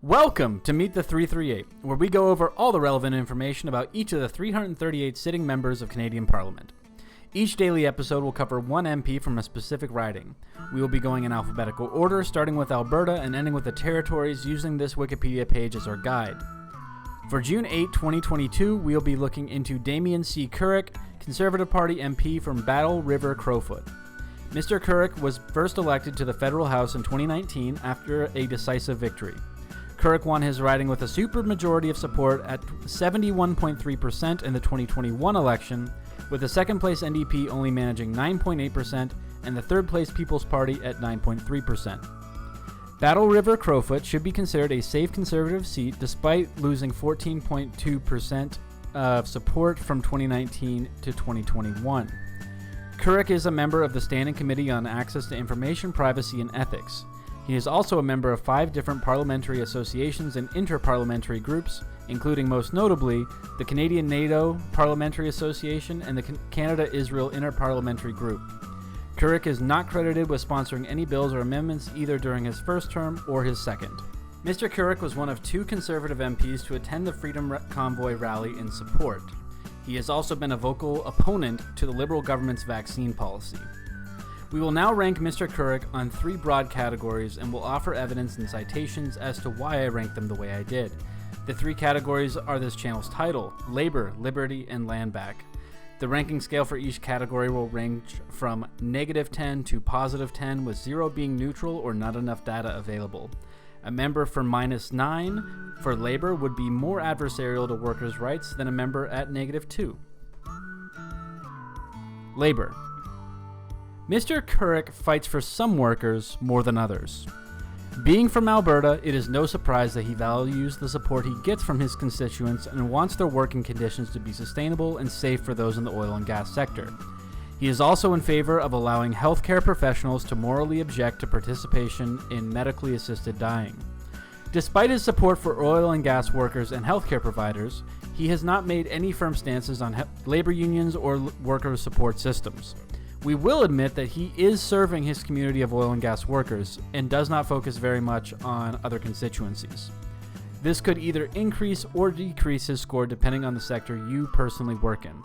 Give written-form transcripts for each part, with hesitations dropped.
Welcome to Meet the 338, where we go over all the relevant information about each of the 338 sitting members of Canadian Parliament. Each daily episode will cover one MP from a specific riding. We will be going in alphabetical order, starting with Alberta and ending with the territories, using this Wikipedia page as our guide. For June 8, 2022, we will be looking into Damien C. Kurek, Conservative Party MP from Battle River-Crowfoot. Mr. Kurek was first elected to the federal House in 2019 after a decisive victory. Kurek won his riding with a supermajority of support at 71.3% in the 2021 election, with the second-place NDP only managing 9.8% and the third-place People's Party at 9.3%. Battle River-Crowfoot should be considered a safe Conservative seat despite losing 14.2% of support from 2019 to 2021. Kurek is a member of the Standing Committee on Access to Information, Privacy and Ethics. He is also a member of 5 different parliamentary associations and inter-parliamentary groups, including most notably the Canadian NATO Parliamentary Association and the Canada-Israel Inter-Parliamentary Group. Kurek is not credited with sponsoring any bills or amendments either during his first term or his second. Mr. Kurek was one of 2 Conservative MPs to attend the Freedom Convoy rally in support. He has also been a vocal opponent to the Liberal government's vaccine policy. We will now rank Mr. Kurek on 3 broad categories and will offer evidence and citations as to why I ranked them the way I did. The 3 categories are this channel's title: Labor, Liberty, and Land Back. The ranking scale for each category will range from -10 to +10, with 0 being neutral or not enough data available. A member for -9 for labor would be more adversarial to workers' rights than a member at -2. Labor. Mr. Kurek fights for some workers more than others. Being from Alberta, it is no surprise that he values the support he gets from his constituents and wants their working conditions to be sustainable and safe for those in the oil and gas sector. He is also in favor of allowing healthcare professionals to morally object to participation in medically assisted dying. Despite his support for oil and gas workers and healthcare providers, he has not made any firm stances on labor unions or worker support systems. We will admit that he is serving his community of oil and gas workers and does not focus very much on other constituencies. This could either increase or decrease his score depending on the sector you personally work in.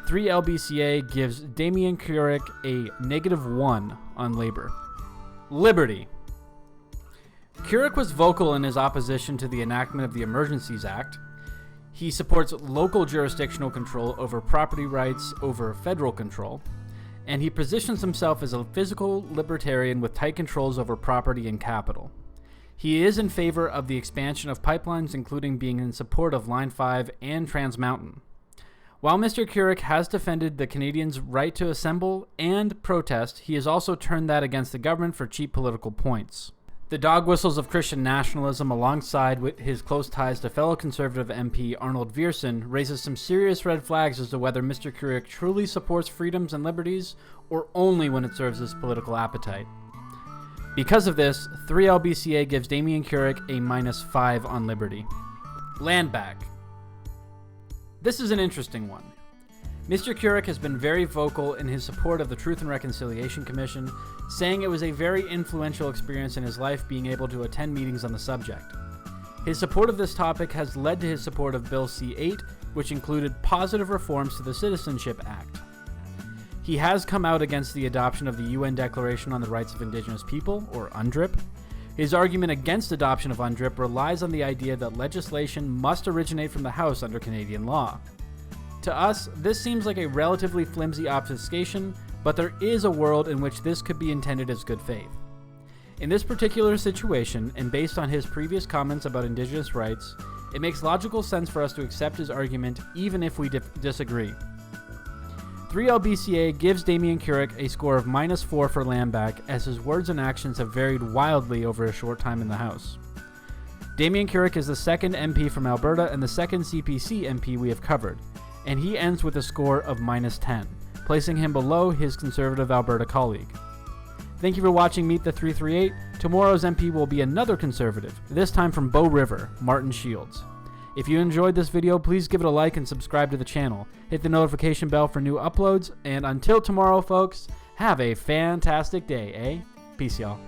3LBCA gives Damien Kurek a -1 on labor. Liberty. Kurek was vocal in his opposition to the enactment of the Emergencies Act. He supports local jurisdictional control over property rights over federal control, and he positions himself as a physical libertarian with tight controls over property and capital. He is in favor of the expansion of pipelines, including being in support of Line 5 and Trans Mountain. While Mr. Kurek has defended the Canadians' right to assemble and protest, he has also turned that against the government for cheap political points. The dog whistles of Christian nationalism, alongside with his close ties to fellow Conservative MP Arnold Viersen, raises some serious red flags as to whether Mr. Kurek truly supports freedoms and liberties, or only when it serves his political appetite. Because of this, 3LBCA gives Damien Kurek a -5 on liberty. Land back. This is an interesting one. Mr. Kurek has been very vocal in his support of the Truth and Reconciliation Commission, saying it was a very influential experience in his life being able to attend meetings on the subject. His support of this topic has led to his support of Bill C-8, which included positive reforms to the Citizenship Act. He has come out against the adoption of the UN Declaration on the Rights of Indigenous People, or UNDRIP. His argument against adoption of UNDRIP relies on the idea that legislation must originate from the House under Canadian law. To us, this seems like a relatively flimsy obfuscation, but there is a world in which this could be intended as good faith. In this particular situation, and based on his previous comments about Indigenous rights, it makes logical sense for us to accept his argument even if we disagree. 3LBCA gives Damien Kurek a score of -4 for land back, as his words and actions have varied wildly over a short time in the House. Damien Kurek is the second MP from Alberta and the second CPC MP we have covered, and he ends with a score of -10, placing him below his Conservative Alberta colleague. Thank you for watching Meet the 338. Tomorrow's MP will be another Conservative, this time from Bow River, Martin Shields. If you enjoyed this video, please give it a like and subscribe to the channel. Hit the notification bell for new uploads, and until tomorrow, folks, have a fantastic day, eh? Peace, y'all.